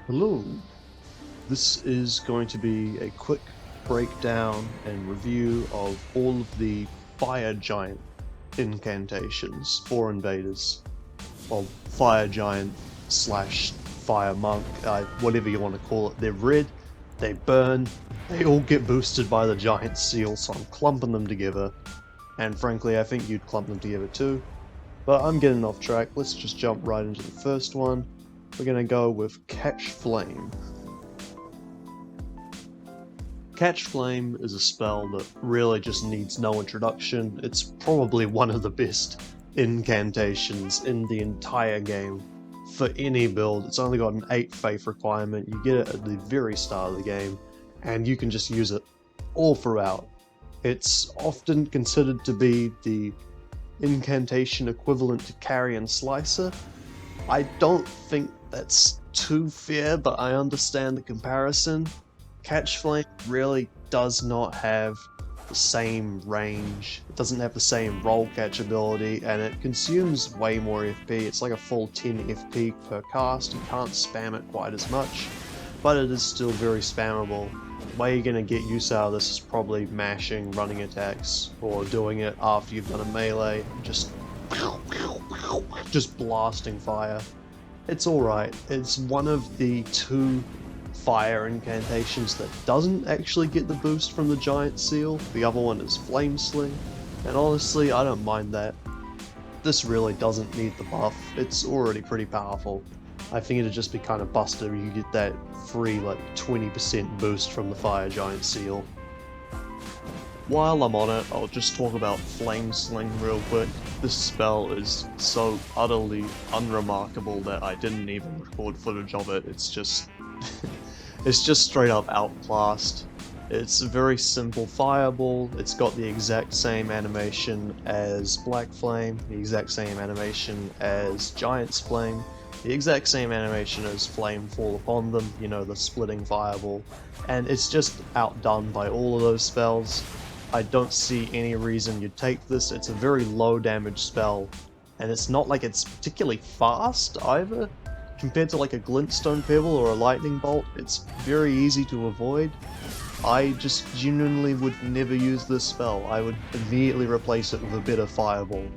Hello, this is going to be a quick breakdown and review of all of the Fire Giant Incantations for invaders. Well, Fire Giant slash Fire Monk, whatever you want to call it. They're red, they burn, they all get boosted by the Giant Seal, so I'm clumping them together. And frankly, I think you'd clump them together too. But I'm getting off track, let's just jump right into the first one. We're gonna go with Catch Flame. Catch Flame is a spell that really just needs no introduction. It's probably one of the best incantations in the entire game. For any build, it's only got an 8 faith requirement, you get it at the very start of the game, and you can just use it all throughout. It's often considered to be the incantation equivalent to Carrion Slicer. I don't think that's too fair, but I understand the comparison. Catch Flame really does not have the same range, it doesn't have the same roll catch ability, and it consumes way more FP. It's like a full 10 FP per cast, you can't spam it quite as much, but it is still very spammable. The way you're going to get use out of this is probably mashing running attacks, or doing it after you've done a melee, just blasting fire. It's alright, it's one of the two fire incantations that doesn't actually get the boost from the Giant Seal. The other one is Flame Sling, and honestly I don't mind that. This really doesn't need the buff, it's already pretty powerful. I think it'd just be kind of busted if you get that free like 20% boost from the Fire Giant Seal. While I'm on it, I'll just talk about Flame Sling real quick. This spell is so utterly unremarkable that I didn't even record footage of it. It's just it's just straight up outclassed. It's a very simple fireball. It's got the exact same animation as Black Flame, the exact same animation as Giantsflame, the exact same animation as Flame Fall Upon Them, you know, the splitting fireball, and it's just outdone by all of those spells. I don't see any reason you'd take this. It's a very low damage spell, and it's not like it's particularly fast either. Compared to like a Glintstone Pebble or a Lightning Bolt, it's very easy to avoid. I just genuinely would never use this spell. I would immediately replace it with a better Fireball.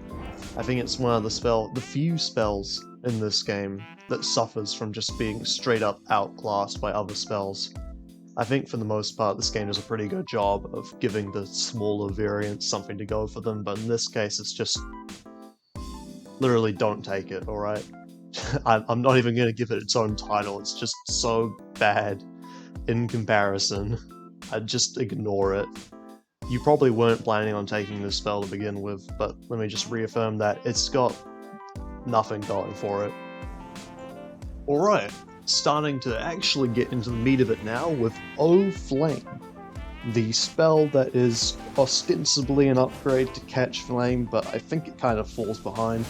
I think it's one of the few spells in this game that suffers from just being straight up outclassed by other spells. I think for the most part this game does a pretty good job of giving the smaller variants something to go for them, but in this case it's just literally don't take it, alright? I'm not even going to give it its own title, it's just so bad in comparison. I'd just ignore it. You probably weren't planning on taking this spell to begin with, but let me just reaffirm that it's got nothing going for it. Alright, starting to actually get into the meat of it now with O Flame, the spell that is ostensibly an upgrade to Catch Flame, but I think it kind of falls behind.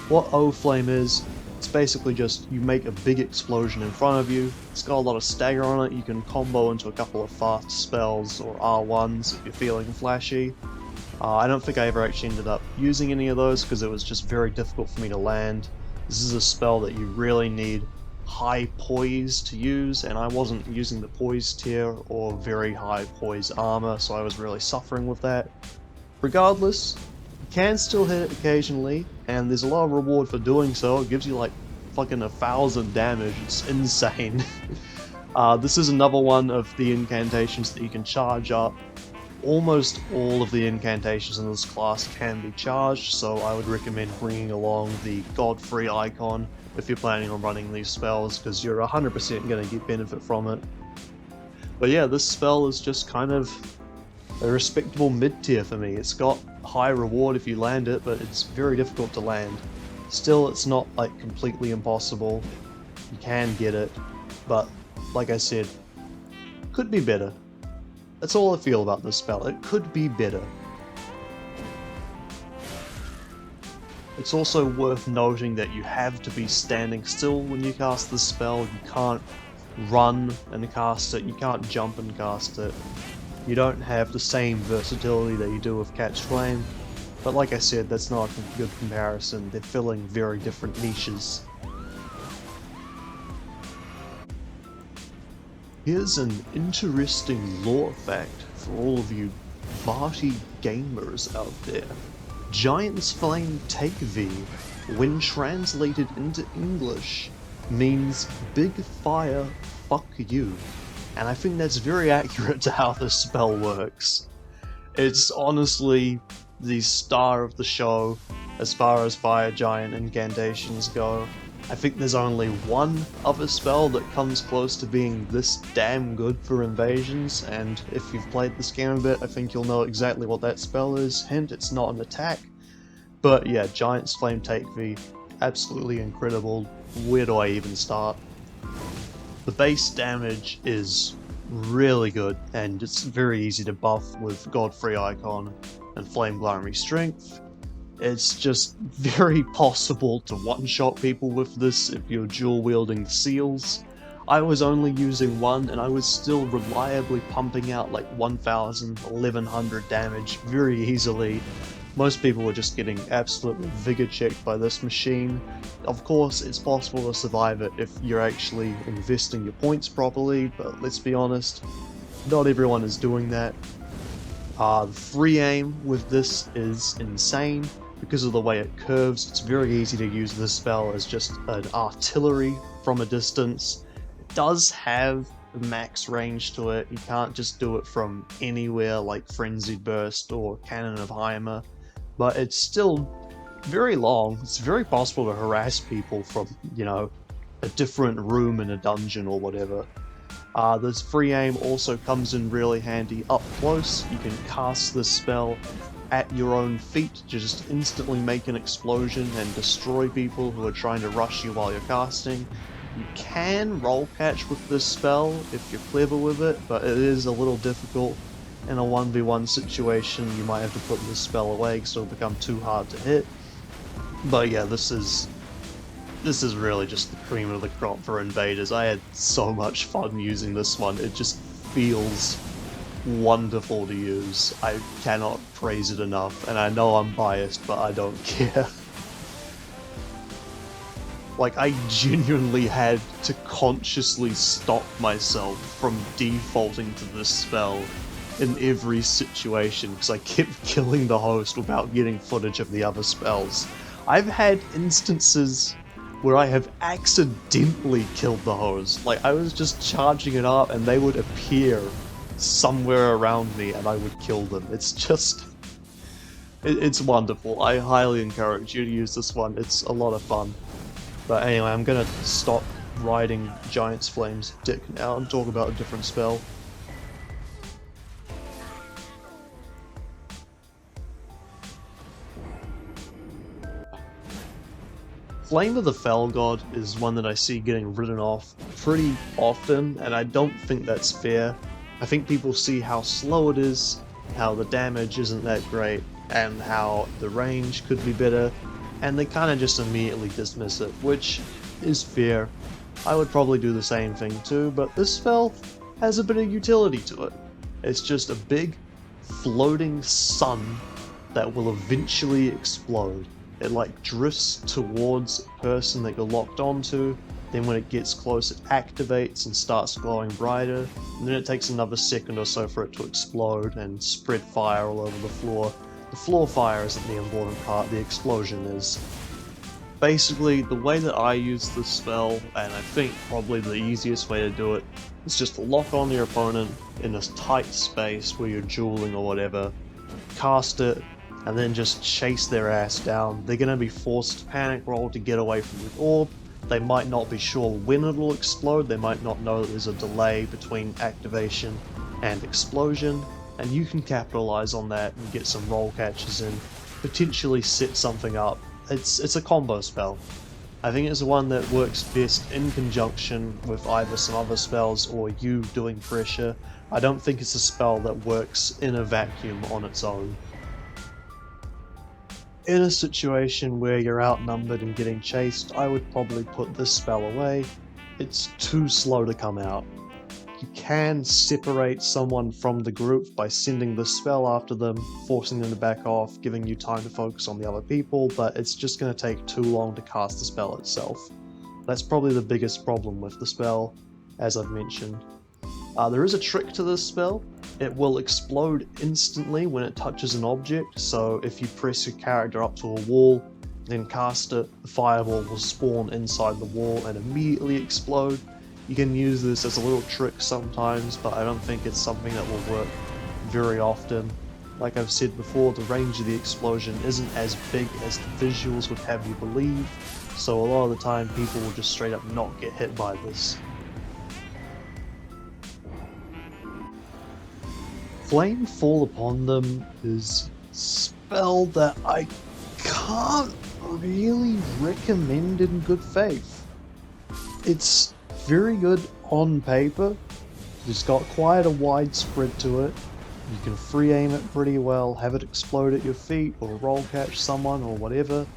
What O Flame is, it's basically just you make a big explosion in front of you, it's got a lot of stagger on it, you can combo into a couple of fast spells or R1s if you're feeling flashy. I don't think I ever actually ended up using any of those because it was just very difficult for me to land. This is a spell that you really need high poise to use, and I wasn't using the poise tier or very high poise armor, so I was really suffering with that. Regardless, you can still hit it occasionally, and there's a lot of reward for doing so. It gives you like fucking 1000 damage, it's insane. This is another one of the incantations that you can charge up. Almost all of the incantations in this class can be charged, so I would recommend bringing along the Godfrey icon if you're planning on running these spells, because you're 100% going to get benefit from it. But yeah, this spell is just kind of a respectable mid-tier for me. It's got high reward if you land it, but it's very difficult to land. Still, it's not like completely impossible. You can get it, but like I said, could be better. That's all I feel about this spell. It could be better. It's also worth noting that you have to be standing still when you cast this spell. You can't run and cast it, you can't jump and cast it. You don't have the same versatility that you do with Catch Flame, but like I said, that's not a good comparison. They're filling very different niches. Here's an interesting lore fact for all of you party gamers out there. Giantsflame Take V, when translated into English, means big fire fuck you. And I think that's very accurate to how this spell works. It's honestly the star of the show as far as fire giant incantations go. I think there's only one other spell that comes close to being this damn good for invasions, and if you've played this game a bit, I think you'll know exactly what that spell is. Hint, it's not an attack. But yeah, Giantsflame Take V, absolutely incredible. Where do I even start? The base damage is really good, and it's very easy to buff with Godfrey Icon and Flame Glamoury Strength. It's just very possible to one-shot people with this if you're dual-wielding seals. I was only using one, and I was still reliably pumping out like 1000, 1100 damage very easily. Most people were just getting absolutely vigor checked by this machine. Of course, it's possible to survive it if you're actually investing your points properly, but let's be honest, not everyone is doing that. The free aim with this is insane. Because of the way it curves, it's very easy to use this spell as just an artillery from a distance. It does have max range to it, you can't just do it from anywhere like Frenzied Burst or Cannon of Heimer, but it's still very long. It's very possible to harass people from, you know, a different room in a dungeon or whatever. This free aim also comes in really handy up close. You can cast this spell at your own feet to just instantly make an explosion and destroy people who are trying to rush you while you're casting. You can roll catch with this spell if you're clever with it, but it is a little difficult. In a 1v1 situation, you might have to put this spell away because it'll become too hard to hit. But yeah, this is really just the cream of the crop for invaders. I had so much fun using this one. It just feels wonderful to use. I cannot praise it enough, and I know I'm biased, but I don't care. Like, I genuinely had to consciously stop myself from defaulting to this spell in every situation, because I kept killing the host without getting footage of the other spells. I've had instances where I have accidentally killed the host. Like, I was just charging it up and they would appear somewhere around me and I would kill them. It's just... it's wonderful. I highly encourage you to use this one. It's a lot of fun. But anyway, I'm gonna stop riding Giantsflame's dick now and talk about a different spell. Flame of the Fell God is one that I see getting written off pretty often, and I don't think that's fair. I think people see how slow it is, how the damage isn't that great, and how the range could be better, and they kind of just immediately dismiss it, which is fair. I would probably do the same thing too, but this spell has a bit of utility to it. It's just a big, floating sun that will eventually explode. It like drifts towards a person that you're locked onto, then when it gets close it activates and starts glowing brighter, and then it takes another second or so for it to explode and spread fire all over the floor. The floor fire isn't the important part, the explosion is. Basically, the way that I use this spell, and I think probably the easiest way to do it, is just lock on your opponent in a tight space where you're dueling or whatever, cast it, and then just chase their ass down. They're going to be forced to panic roll to get away from the orb. They might not be sure when it'll explode, they might not know that there's a delay between activation and explosion, and you can capitalize on that and get some roll catches in, potentially set something up. It's a combo spell. I think it's one that works best in conjunction with either some other spells or you doing pressure. I don't think it's a spell that works in a vacuum on its own. In a situation where you're outnumbered and getting chased, I would probably put this spell away. It's too slow to come out. You can separate someone from the group by sending the spell after them, forcing them to back off, giving you time to focus on the other people, but it's just going to take too long to cast the spell itself. That's probably the biggest problem with the spell, as I've mentioned. There is a trick to this spell. It will explode instantly when it touches an object, so if you press your character up to a wall, then cast it, the fireball will spawn inside the wall and immediately explode. You can use this as a little trick sometimes, but I don't think it's something that will work very often. Like I've said before, the range of the explosion isn't as big as the visuals would have you believe, so a lot of the time people will just straight up not get hit by this. Flame Fall Upon Them is a spell that I can't really recommend in good faith. It's very good on paper, it's got quite a wide spread to it. You can free aim it pretty well, have it explode at your feet or roll catch someone or whatever,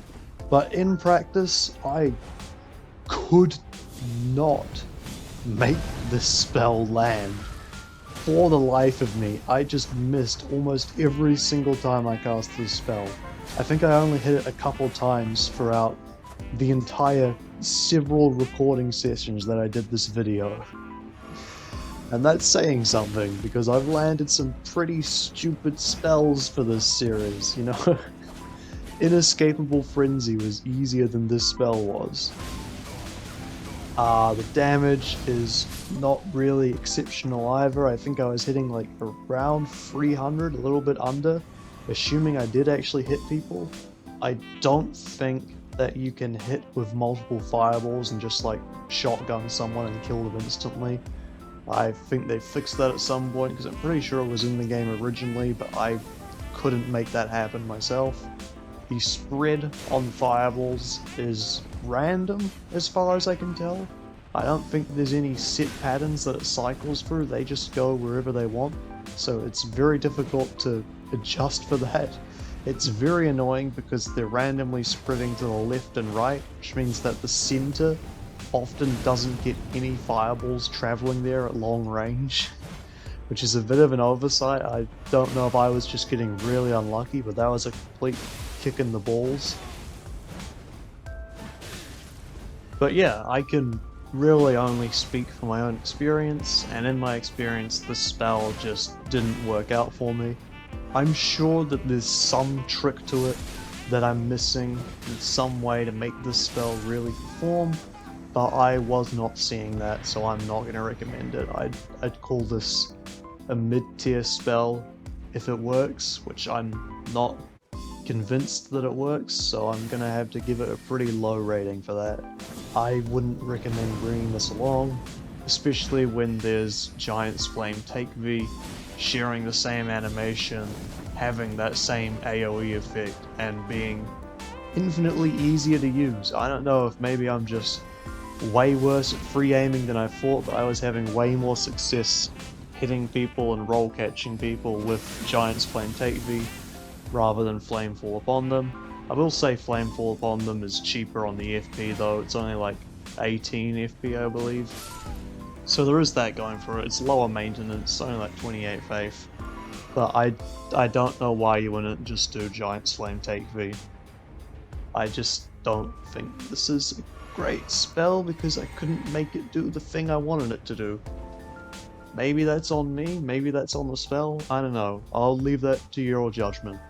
but in practice I could not make this spell land. For the life of me, I just missed almost every single time I cast this spell. I think I only hit it a couple times throughout the entire several recording sessions that I did this video. And that's saying something, because I've landed some pretty stupid spells for this series, you know? Inescapable Frenzy was easier than this spell was. The damage is not really exceptional either. I think I was hitting like around 300, a little bit under, assuming I did actually hit people. I don't think that you can hit with multiple fireballs and just like shotgun someone and kill them instantly. I think they fixed that at some point because I'm pretty sure it was in the game originally, but I couldn't make that happen myself. The spread on fireballs is random as far as I can tell. I don't think there's any set patterns that it cycles through, they just go wherever they want, so it's very difficult to adjust for that. It's very annoying because they're randomly spreading to the left and right, which means that the center often doesn't get any fireballs traveling there at long range, which is a bit of an oversight. I don't know if I was just getting really unlucky, but that was a complete kick in the balls. But yeah, I can really only speak from my own experience, and in my experience this spell just didn't work out for me. I'm sure that there's some trick to it that I'm missing, in some way to make this spell really perform, but I was not seeing that, so I'm not going to recommend it. I'd call this a mid-tier spell if it works, which I'm not convinced that it works, so I'm gonna have to give it a pretty low rating for that. I wouldn't recommend bringing this along, especially when there's Giantsflame Take V sharing the same animation, having that same AoE effect, and being infinitely easier to use. I don't know if maybe I'm just way worse at free aiming than I thought, but I was having way more success hitting people and roll catching people with Giantsflame Take V rather than Flame Fall Upon Them. I will say Flame Fall Upon Them is cheaper on the FP though, it's only like 18 FP I believe. So there is that going for it, it's lower maintenance, only like 28 faith. But I don't know why you wouldn't just do Giantsflame Take V. I just don't think this is a great spell because I couldn't make it do the thing I wanted it to do. Maybe that's on me, maybe that's on the spell, I don't know. I'll leave that to your judgment.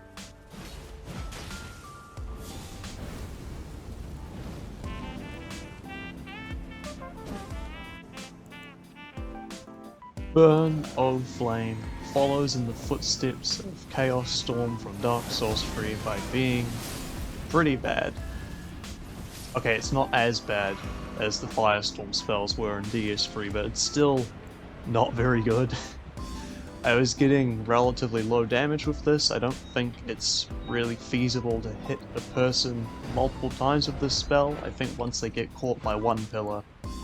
Burn of Flame follows in the footsteps of Chaos Storm from Dark Souls 3 by being pretty bad. Okay, it's not as bad as the Firestorm spells were in DS3, but it's still not very good. I was getting relatively low damage with this. I don't think it's really feasible to hit a person multiple times with this spell. I think once they get caught by one pillar,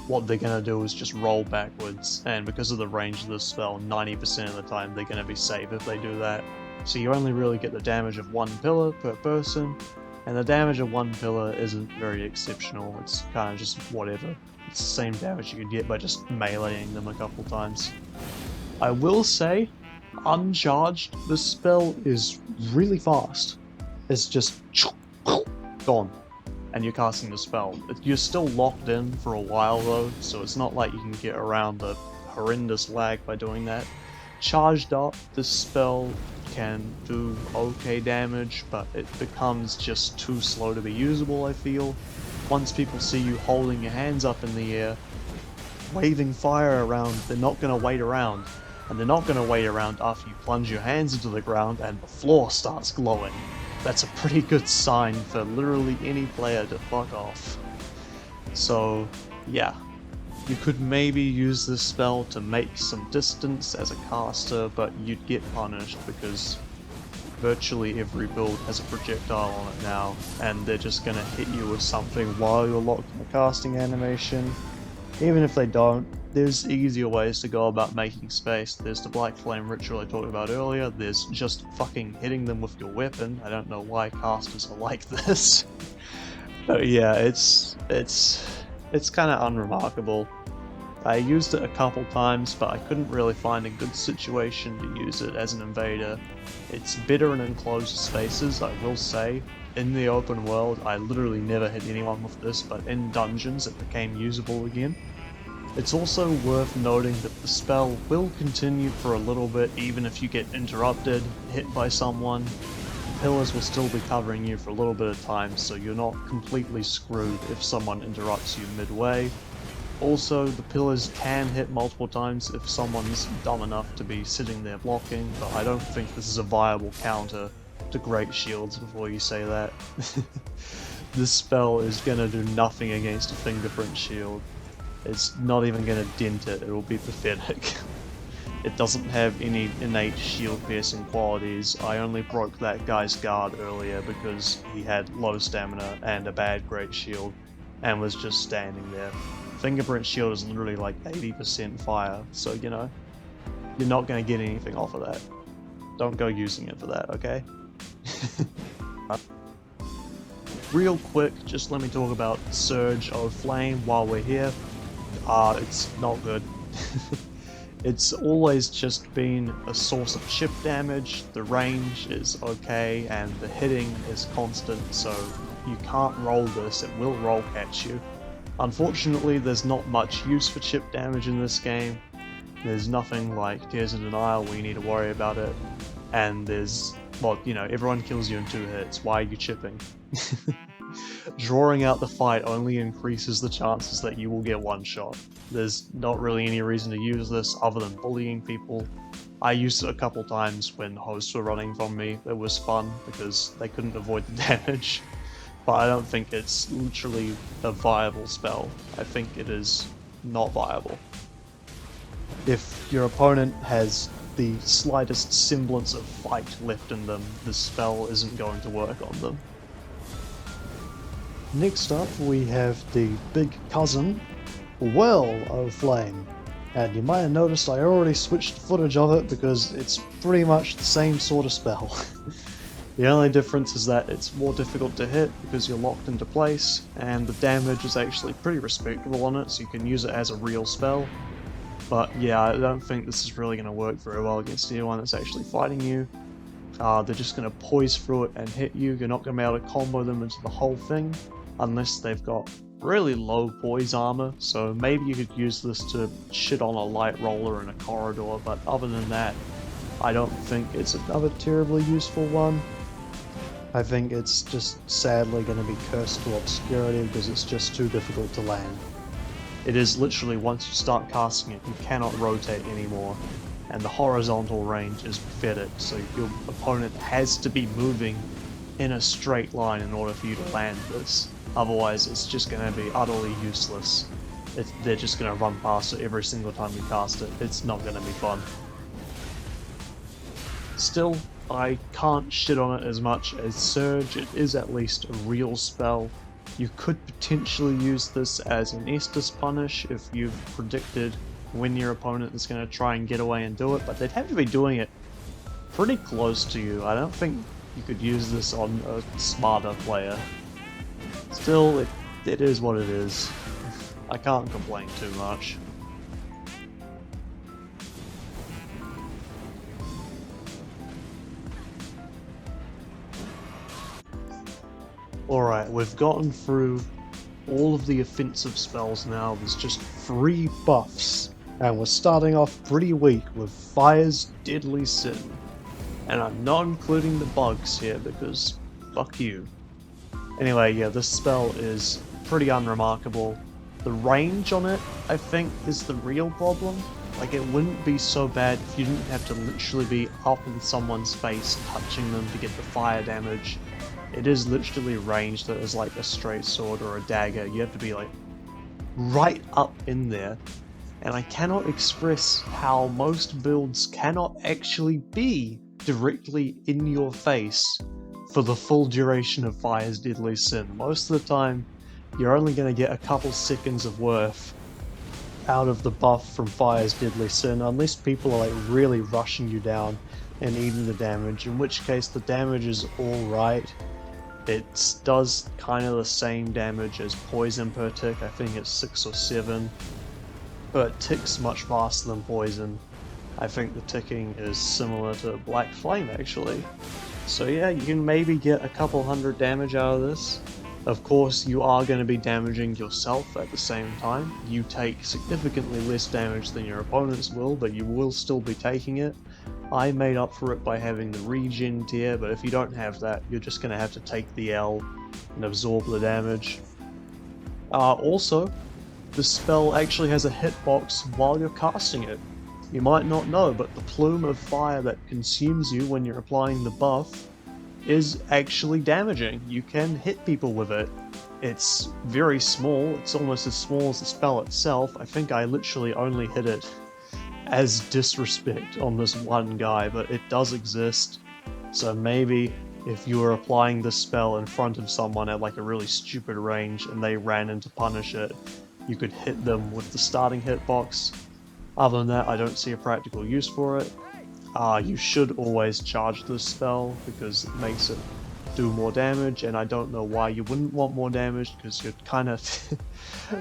what they're going to do is just roll backwards, and because of the range of this spell, 90% of the time they're going to be safe if they do that. So you only really get the damage of one pillar per person, and the damage of one pillar isn't very exceptional, it's kind of just whatever. It's the same damage you could get by just meleeing them a couple times. I will say, uncharged, this spell is really fast. It's just gone, and you're casting the spell. You're still locked in for a while though, so it's not like you can get around the horrendous lag by doing that. Charged up, this spell can do okay damage, but it becomes just too slow to be usable, I feel. Once people see you holding your hands up in the air, waving fire around, they're not going to wait around. And they're not going to wait around after you plunge your hands into the ground and the floor starts glowing. That's a pretty good sign for literally any player to fuck off. So, yeah. You could maybe use this spell to make some distance as a caster, but you'd get punished because virtually every build has a projectile on it now, and they're just going to hit you with something while you're locked in the casting animation. Even if they don't, there's easier ways to go about making space. There's the Black Flame ritual I talked about earlier, there's just fucking hitting them with your weapon. I don't know why casters are like this. But yeah, it's kind of unremarkable. I used it a couple times, but I couldn't really find a good situation to use it as an invader. It's better in enclosed spaces, I will say. In the open world, I literally never hit anyone with this, but in dungeons it became usable again. It's also worth noting that the spell will continue for a little bit even if you get interrupted, hit by someone. Pillars will still be covering you for a little bit of time, so you're not completely screwed if someone interrupts you midway. Also, the pillars can hit multiple times if someone's dumb enough to be sitting there blocking, but I don't think this is a viable counter to Great Shields before you say that. This spell is gonna do nothing against a fingerprint shield. It's not even gonna dent it, it'll be pathetic. It doesn't have any innate shield piercing qualities. I only broke that guy's guard earlier because he had low stamina and a bad great shield and was just standing there. Fingerprint shield is literally like 80% fire, so you know, you're not going to get anything off of that. Don't go using it for that, okay? Real quick, just let me talk about Surge of Flame while we're here. It's not good. It's always just been a source of chip damage, the range is okay, and the hitting is constant, so you can't roll this, it will roll catch you. Unfortunately, there's not much use for chip damage in this game. There's nothing like Tears of Denial where you need to worry about it, and there's, well, you know, everyone kills you in 2 hits, why are you chipping? Drawing out the fight only increases the chances that you will get one shot. There's not really any reason to use this other than bullying people. I used it a couple times when hosts were running from me. It was fun because they couldn't avoid the damage. But I don't think it's literally a viable spell. I think it is not viable. If your opponent has the slightest semblance of fight left in them, this spell isn't going to work on them. Next up we have the big cousin, Whirl of Flame. And you might have noticed I already switched footage of it because it's pretty much the same sort of spell. The only difference is that it's more difficult to hit because you're locked into place, and the damage is actually pretty respectable on it, so you can use it as a real spell. But yeah, I don't think this is really going to work very well against anyone that's actually fighting you. They're just going to poise through it and hit you. You're not going to be able to combo them into the whole thing, unless they've got really low poise armor, so maybe you could use this to shit on a light roller in a corridor, but other than that, I don't think it's another terribly useful one. I think it's just sadly going to be cursed to obscurity because it's just too difficult to land. It is literally, once you start casting it, you cannot rotate anymore, and the horizontal range is pathetic, so your opponent has to be moving in a straight line in order for you to land this. Otherwise, it's just going to be utterly useless. They're just going to run past it every single time you cast it. It's not going to be fun. Still, I can't shit on it as much as Surge. It is at least a real spell. You could potentially use this as an Estus punish if you've predicted when your opponent is going to try and get away and do it, but they'd have to be doing it pretty close to you. I don't think you could use this on a smarter player. Still, it is what it is. I can't complain too much. Alright, we've gotten through all of the offensive spells now. There's just 3 buffs, And we're starting off pretty weak with Fire's Deadly Sin. And I'm not including the bugs here because fuck you. Anyway, yeah, this spell is pretty unremarkable. The range on it, I think, is the real problem. Like, it wouldn't be so bad if you didn't have to literally be up in someone's face touching them to get the fire damage. It is literally ranged that is like a straight sword or a dagger. You have to be like right up in there. And I cannot express how most builds cannot actually be directly in your face for the full duration of Fire's Deadly Sin. Most of the time, you're only going to get a couple seconds of worth out of the buff from Fire's Deadly Sin, unless people are like really rushing you down and eating the damage, in which case the damage is alright. It does kind of the same damage as poison per tick, I think it's 6 or 7, but it ticks much faster than poison. I think the ticking is similar to Black Flame actually. So yeah, you can maybe get a couple hundred damage out of this. Of course, you are going to be damaging yourself at the same time. You take significantly less damage than your opponents will, but you will still be taking it. I made up for it by having the regen tier, but if you don't have that, you're just going to have to take the L and absorb the damage. Also, the spell actually has a hitbox while you're casting it. You might not know, but the plume of fire that consumes you when you're applying the buff is actually damaging. You can hit people with it. It's very small, it's almost as small as the spell itself. I think I literally only hit it as disrespect on this one guy, but it does exist. So maybe if you were applying this spell in front of someone at like a really stupid range and they ran in to punish it, you could hit them with the starting hitbox. Other than that, I don't see a practical use for it. You should always charge this spell because it makes it do more damage, and I don't know why you wouldn't want more damage because you're kind of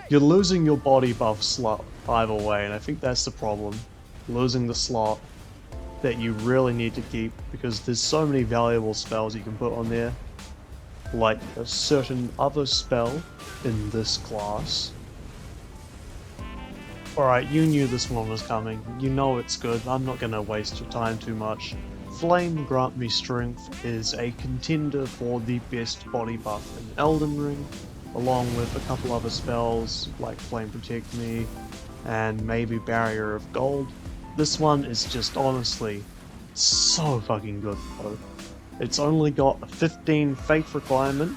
you're losing your body buff slot either way, and I think that's the problem. Losing the slot that you really need to keep because there's so many valuable spells you can put on there, like a certain other spell in this class. Alright, you knew this one was coming. You know it's good. I'm not gonna waste your time too much. Flame Grant Me Strength is a contender for the best body buff in Elden Ring, along with a couple other spells like Flame Protect Me and maybe Barrier of Gold. This one is just honestly so fucking good though. It's only got a 15 faith requirement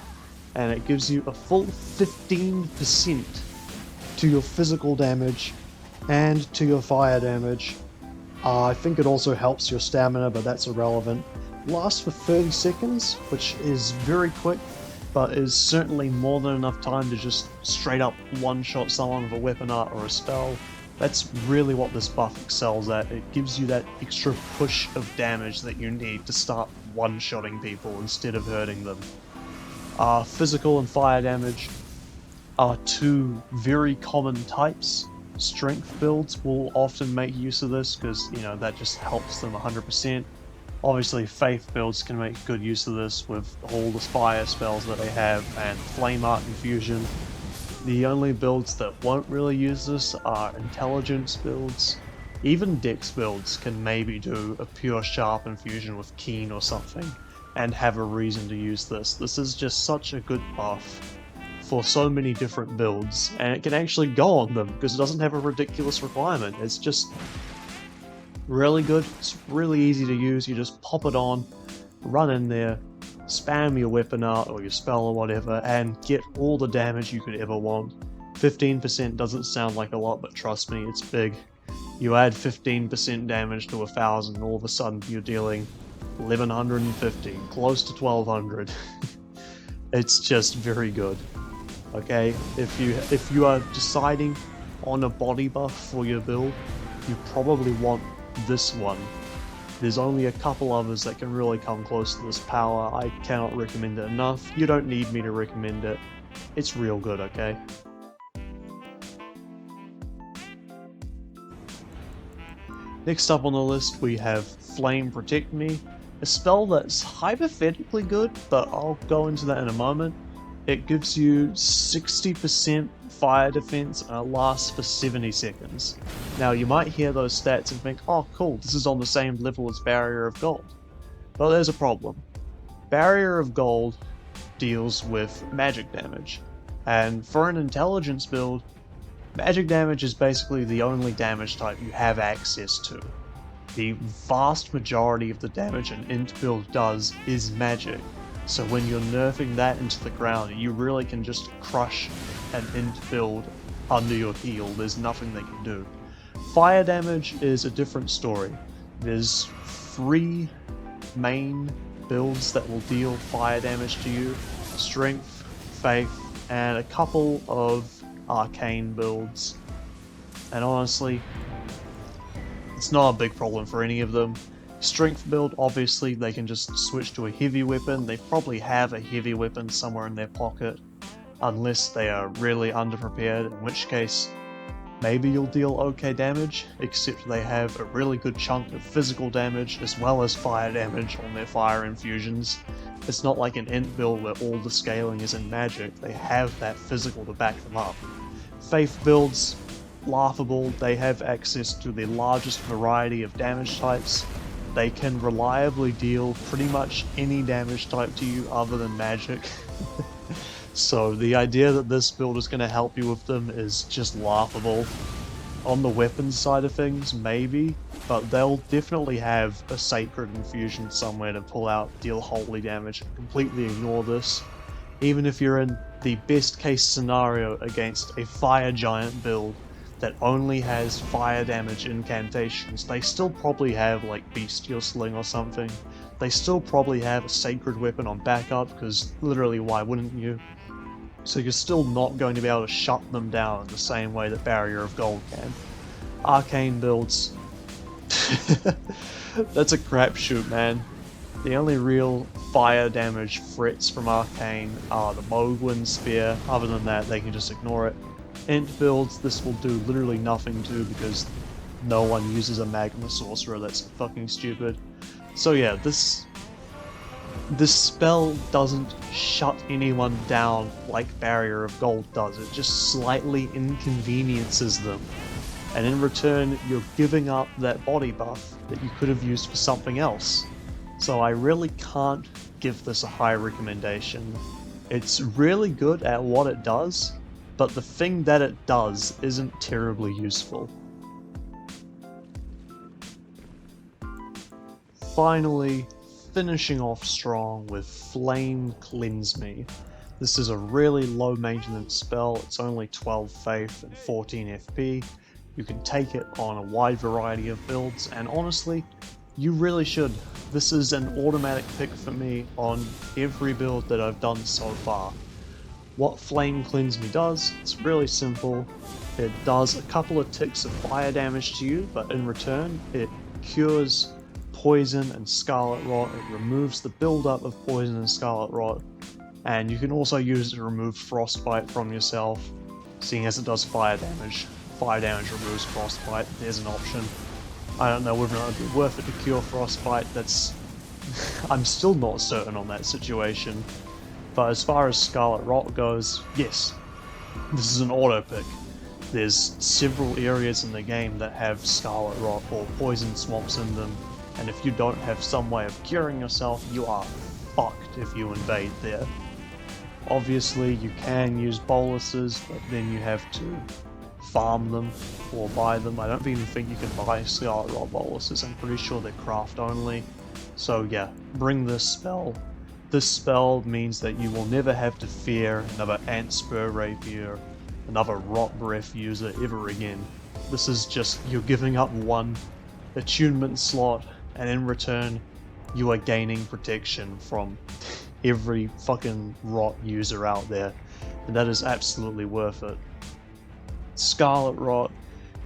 and it gives you a full 15% to your physical damage and to your fire damage. I think it also helps your stamina, but that's irrelevant. Lasts for 30 seconds, which is very quick, but is certainly more than enough time to just straight up one-shot someone with a weapon art or a spell. That's really what this buff excels at. It gives you that extra push of damage that you need to start one-shotting people instead of hurting them. Physical and fire damage are two very common types. Strength builds will often make use of this because, you know, that just helps them 100%. Obviously, faith builds can make good use of this with all the fire spells that they have and flame art infusion. The only builds that won't really use this are intelligence builds. Even dex builds can maybe do a pure sharp infusion with keen or something and have a reason to use this. This is just such a good buff for so many different builds, and it can actually go on them because it doesn't have a ridiculous requirement. It's just really good, it's really easy to use. You just pop it on, run in there, spam your weapon art or your spell or whatever, and get all the damage you could ever want. 15% doesn't sound like a lot, but trust me, it's big. You add 15% damage to 1,000, all of a sudden you're dealing 1,150, close to 1,200. It's just very good. Okay, if you are deciding on a body buff for your build, you probably want this one. There's only a couple others that can really come close to this power. I cannot recommend it enough. You don't need me to recommend it. It's real good, okay? Next up on the list we have Flame Protect Me, a spell that's hypothetically good, but I'll go into that in a moment. It gives you 60% fire defense and it lasts for 70 seconds. Now you might hear those stats and think, oh cool, this is on the same level as Barrier of Gold. But there's a problem. Barrier of Gold deals with magic damage, and for an intelligence build, magic damage is basically the only damage type you have access to. The vast majority of the damage an int build does is magic, so when you're nerfing that into the ground, you really can just crush an int build under your heel. There's nothing they can do. Fire damage is a different story. There's 3 main builds that will deal fire damage to you: Strength, Faith, and a couple of arcane builds. And honestly, it's not a big problem for any of them. Strength build, obviously they can just switch to a heavy weapon. They probably have a heavy weapon somewhere in their pocket, unless they are really underprepared, in which case maybe you'll deal okay damage, except they have a really good chunk of physical damage as well as fire damage on their fire infusions. It's not like an int build where all the scaling is in magic, they have that physical to back them up. Faith builds, laughable. They have access to the largest variety of damage types. They can reliably deal pretty much any damage type to you other than magic. So the idea that this build is going to help you with them is just laughable. On the weapons side of things, maybe, but they'll definitely have a sacred infusion somewhere to pull out, deal holy damage, completely ignore this. Even if you're in the best case scenario against a fire giant build that only has fire damage incantations, they still probably have like bestial sling or something. They still probably have a sacred weapon on backup, because literally why wouldn't you? So you're still not going to be able to shut them down in the same way that Barrier of Gold can. Arcane builds, that's a crapshoot, man. The only real fire damage threats from Arcane are the Mogwin Spear. Other than that, they can just ignore it. Int builds, this will do literally nothing to, because no one uses a Magma Sorcerer. That's fucking stupid. So yeah, this spell doesn't shut anyone down like Barrier of Gold does. It just slightly inconveniences them. And in return, you're giving up that body buff that you could have used for something else. So I really can't give this a high recommendation. It's really good at what it does, but the thing that it does isn't terribly useful. Finally, finishing off strong with Flame Cleanse Me. This is a really low maintenance spell. It's only 12 faith and 14 FP. You can take it on a wide variety of builds, and honestly, you really should. This is an automatic pick for me on every build that I've done so far. What Flame Cleanse Me does, it's really simple. It does a couple of ticks of fire damage to you, but in return, it cures poison and scarlet rot. It removes the buildup of poison and scarlet rot, and you can also use it to remove frostbite from yourself, seeing as it does fire damage. Fire damage removes frostbite, there's an option. I don't know whether or not it'd be worth it to cure frostbite. That's I'm still not certain on that situation. But as far as scarlet rot goes, yes, this is an auto pick. There's several areas in the game that have scarlet rot or poison swamps in them, and if you don't have some way of curing yourself, you are fucked if you invade there. Obviously, you can use boluses, but then you have to farm them or buy them. I don't even think you can buy scarlet rot boluses. I'm pretty sure they're craft only. So yeah, bring this spell. This spell means that you will never have to fear another Ant Spur Rapier, another Rot Breath user ever again. This is just, you're giving up one attunement slot, and in return, you are gaining protection from every fucking Rot user out there, and that is absolutely worth it. Scarlet Rot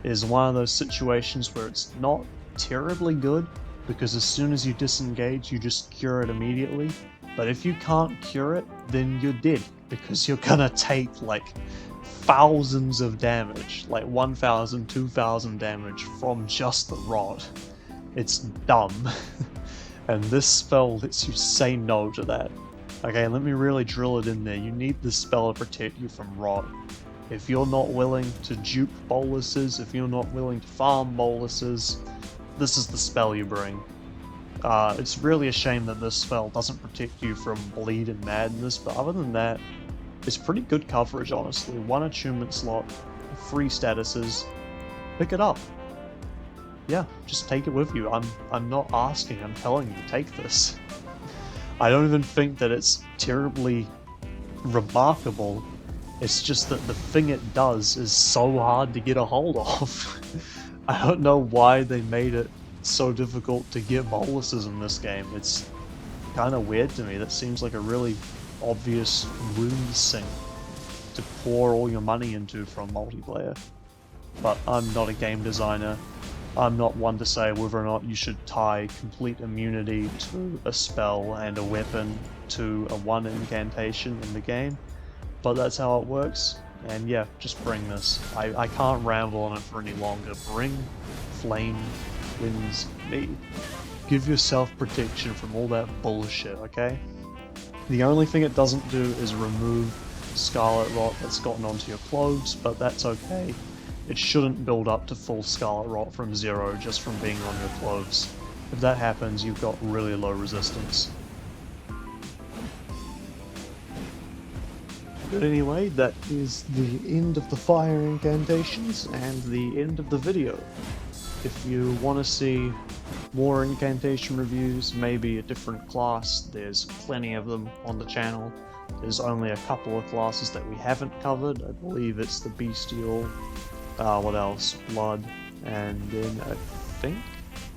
is one of those situations where it's not terribly good, because as soon as you disengage, you just cure it immediately. But if you can't cure it, then you're dead, because you're gonna take like thousands of damage, like 1,000, 2,000 damage from just the rot. It's dumb. And this spell lets you say no to that. Okay, let me really drill it in there. You need this spell to protect you from rot. If you're not willing to dupe boluses, if you're not willing to farm boluses, this is the spell you bring. It's really a shame that this spell doesn't protect you from bleed and madness, but other than that, it's pretty good coverage, honestly. 1 attunement slot, 3 statuses, pick it up. Yeah, just take it with you. I'm not asking, I'm telling you, take this. I don't even think that it's terribly remarkable. It's just that the thing it does is so hard to get a hold of. I don't know why they made it so difficult to get boluses in this game. It's kind of weird to me. That seems like a really obvious rune sink to pour all your money into from multiplayer. But I'm not a game designer. I'm not one to say whether or not you should tie complete immunity to a spell and a weapon to a 1 incantation in the game, but that's how it works. And yeah, just bring this. I can't ramble on it for any longer. Bring Flame Wins Me. Give yourself protection from all that bullshit, okay? The only thing it doesn't do is remove Scarlet Rot that's gotten onto your clothes, but that's okay. It shouldn't build up to full Scarlet Rot from 0 just from being on your clothes. If that happens, you've got really low resistance. But anyway, that is the end of the fire incantations and the end of the video. If you want to see more incantation reviews, maybe a different class, there's plenty of them on the channel. There's only a couple of classes that we haven't covered. I believe it's the Bestial, what else? Blood, and then I think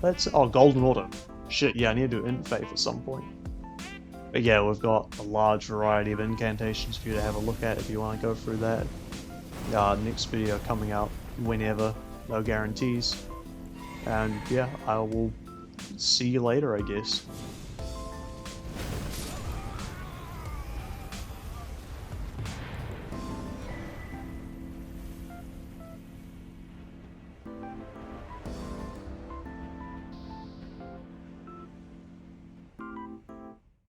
that's... oh, Golden Order. Shit, yeah, I need to do Int Faith at some point. But yeah, we've got a large variety of incantations for you to have a look at if you want to go through that. Next video coming out whenever, no guarantees. And yeah, I will see you later, I guess.